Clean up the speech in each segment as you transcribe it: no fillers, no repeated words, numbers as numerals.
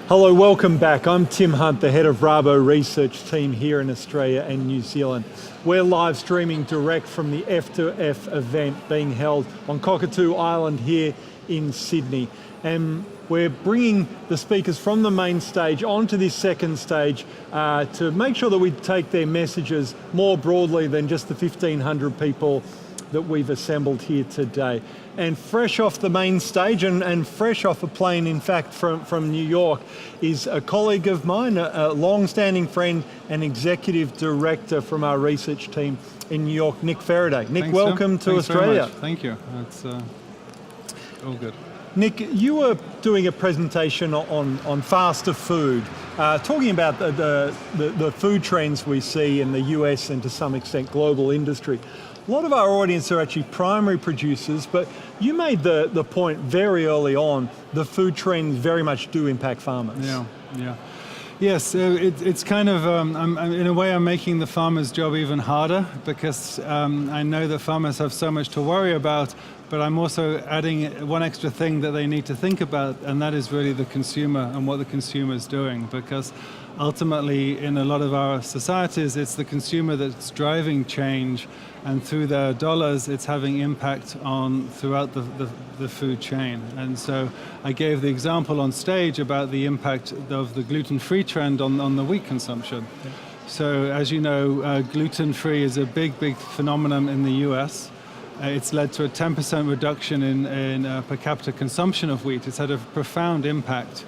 Hello, welcome back. I'm Tim Hunt, the head of RaboResearch team here in Australia and New Zealand. We're live streaming direct from the F2F event being held on Cockatoo Island here in Sydney. And we're bringing the speakers from the main stage onto this second stage to make sure that we take their messages more broadly than just the 1,500 people that we've assembled here today. And fresh off the main stage and fresh off a plane, in fact, from New York, is a colleague of mine, a long-standing friend and executive director from our research team in New York, Nick Fereday. Nick, welcome to Australia. Thank you. It's all good. Nick, you were doing a presentation on faster food, talking about the food trends we see in the US and to some extent global industry. A lot of our audience are actually primary producers, but you made the point very early on, the food trends very much do impact farmers. Yeah. Yes, it's kind of, in a way I'm making the farmer's job even harder because I know that farmers have so much to worry about, but I'm also adding one extra thing that they need to think about, and that is really the consumer and what the consumer is doing, because ultimately in a lot of our societies it's the consumer that's driving change, and through their dollars it's having impact on throughout the food chain. And so I gave the example on stage about the impact of the gluten-free trend on the wheat consumption. Yeah. So as you know, gluten-free is a big phenomenon in the US. It's led to a 10% reduction in per capita consumption of wheat. It's had a profound impact.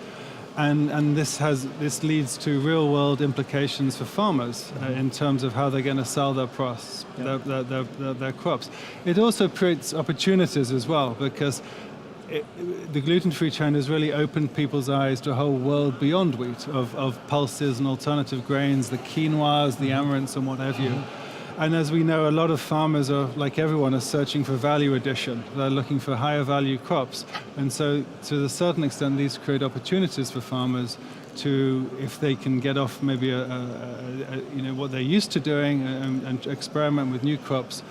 And this leads to real-world implications for farmers in terms of how they're going to sell their crops. It also creates opportunities as well, because the gluten-free trend has really opened people's eyes to a whole world beyond wheat, of pulses and alternative grains, the quinoas, the amaranths and what have you. And as we know, a lot of farmers are, like everyone, are searching for value addition. They're looking for higher value crops. And so to a certain extent, these create opportunities for farmers to, if they can get off maybe what they're used to doing and experiment with new crops,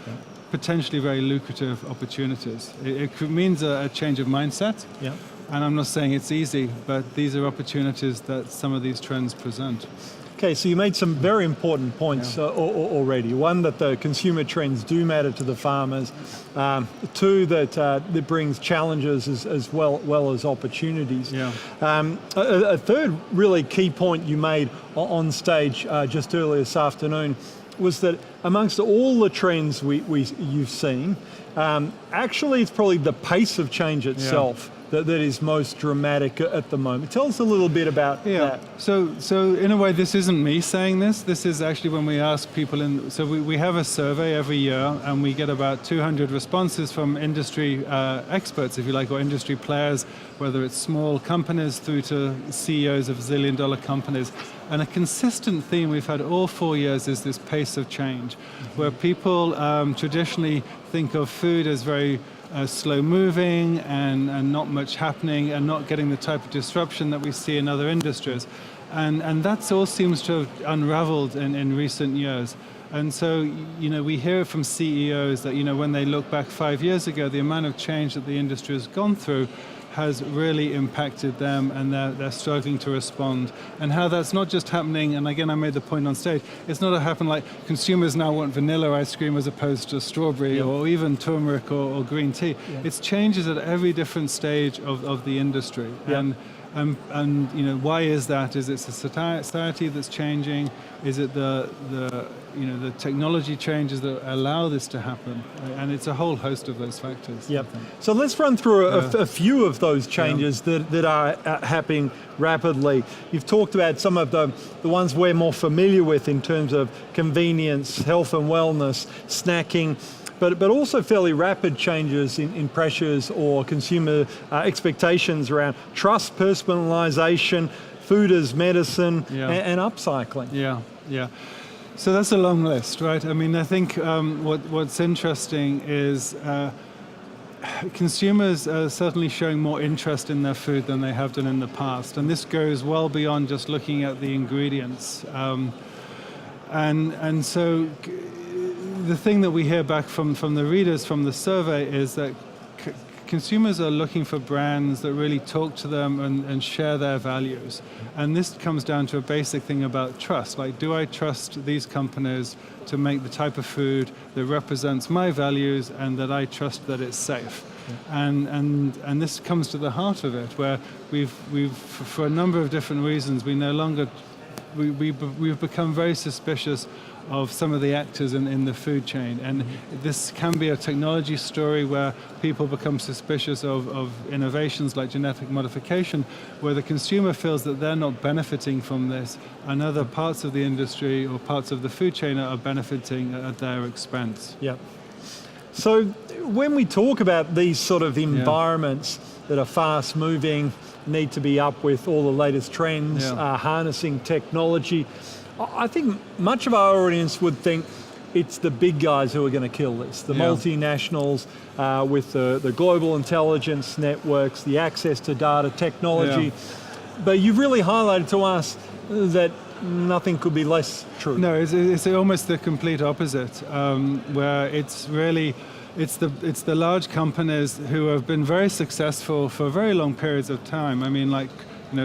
potentially very lucrative opportunities. It means a change of mindset. Yeah. And I'm not saying it's easy, but these are opportunities that some of these trends present. Okay, so you made some very important points already. One, that the consumer trends do matter to the farmers. Two, that it brings challenges as well as opportunities. Yeah. A third really key point you made on stage just earlier this afternoon was that amongst all the trends you've seen, actually it's probably the pace of change itself that is most dramatic at the moment. Tell us a little bit about that. So in a way, this isn't me saying this. This is actually when we ask people so we have a survey every year, and we get about 200 responses from industry experts, if you like, or industry players, whether it's small companies through to CEOs of zillion-dollar companies. And a consistent theme we've had all 4 years is this pace of change, where people traditionally think of food as very slow-moving and not much happening and not getting the type of disruption that we see in other industries. And that all seems to have unraveled in recent years. And so, we hear from CEOs that, when they look back 5 years ago, the amount of change that the industry has gone through has really impacted them, and they're struggling to respond. And how that's not just happening, and again I made the point on stage, it's not happening like consumers now want vanilla ice cream as opposed to strawberry or even turmeric or green tea. It's changes at every different stage of the industry. And why is that? Is it a society that's changing? Is it the technology changes that allow this to happen? And it's a whole host of those factors. Yep. So let's run through a few of those changes that are happening rapidly. You've talked about some of the ones we're more familiar with in terms of convenience, health and wellness, snacking, but also fairly rapid changes in pressures or consumer expectations around trust, personalization, food as medicine, and upcycling. Yeah. So that's a long list, right? I mean, I think what's interesting is consumers are certainly showing more interest in their food than they have done in the past. And this goes well beyond just looking at the ingredients. And so the thing that we hear back from the readers from the survey is that consumers are looking for brands that really talk to them and share their values. And this comes down to a basic thing about trust. Like, do I trust these companies to make the type of food that represents my values and that I trust that it's safe? And this comes to the heart of it, where we've for a number of different reasons, we've become very suspicious of some of the actors in the food chain. And this can be a technology story where people become suspicious of innovations like genetic modification, where the consumer feels that they're not benefiting from this, and other parts of the industry or parts of the food chain are benefiting at their expense. Yeah. So when we talk about these sort of environments that are fast moving, need to be up with all the latest trends, harnessing technology, I think much of our audience would think it's the big guys who are going to kill this, the multinationals with the global intelligence networks, the access to data, technology. Yeah. But you've really highlighted to us that nothing could be less true. No, it's almost the complete opposite, where it's really, it's the large companies who have been very successful for very long periods of time. I mean, like,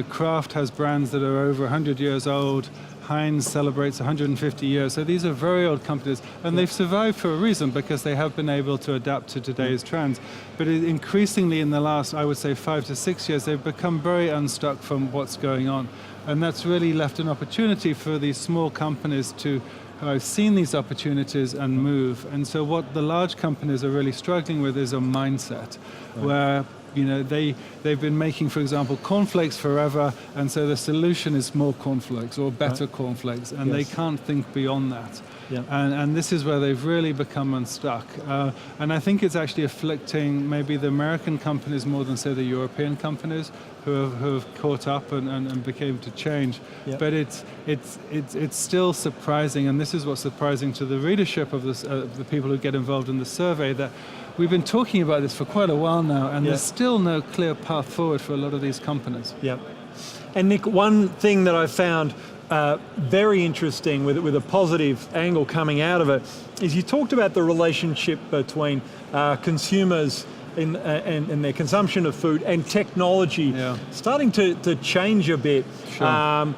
Kraft has brands that are over 100 years old. Heinz celebrates 150 years. So these are very old companies, and they've survived for a reason, because they have been able to adapt to today's trends. But increasingly in the last, I would say, 5 to 6 years, they've become very unstuck from what's going on. And that's really left an opportunity for these small companies to have seen these opportunities and move. And so what the large companies are really struggling with is a mindset, where they've been making, for example, cornflakes forever, and so the solution is more cornflakes or better cornflakes, and they can't think beyond that. Yeah. And this is where they've really become unstuck. And I think it's actually afflicting maybe the American companies more than, say, the European companies who have caught up and became to change. Yep. But it's still surprising, and this is what's surprising to the readership of this, the people who get involved in the survey, that we've been talking about this for quite a while now, and there's still no clear path forward for a lot of these companies. Yep. And Nick, one thing that I found very interesting with a positive angle coming out of it is you talked about the relationship between consumers and their consumption of food and technology starting to change a bit. Sure.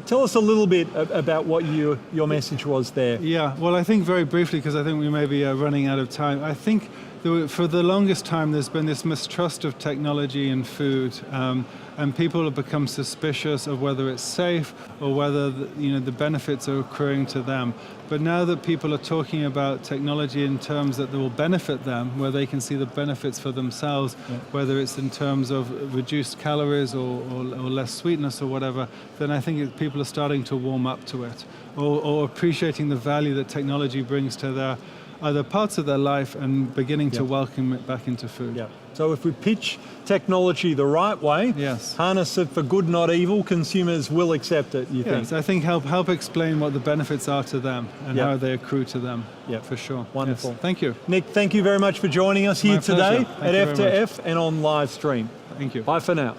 Tell us a little bit about what your message was there. Yeah, well, I think very briefly, because I think we may be running out of time. I think for the longest time there's been this mistrust of technology and food, and people have become suspicious of whether it's safe or whether the benefits are accruing to them. But now that people are talking about technology in terms that will benefit them, where they can see the benefits for themselves, whether it's in terms of reduced calories or less sweetness or whatever, then I think people are starting to warm up to it, or appreciating the value that technology brings to their other parts of their life and beginning to welcome it back into food. Yeah. So if we pitch technology the right way, harness it for good, not evil, consumers will accept it, you think? Yes, I think help explain what the benefits are to them and how they accrue to them. Yeah, for sure. Wonderful. Yes. Thank you. Nick, thank you very much for joining us here today at F2F and on live stream. Thank you. Bye for now.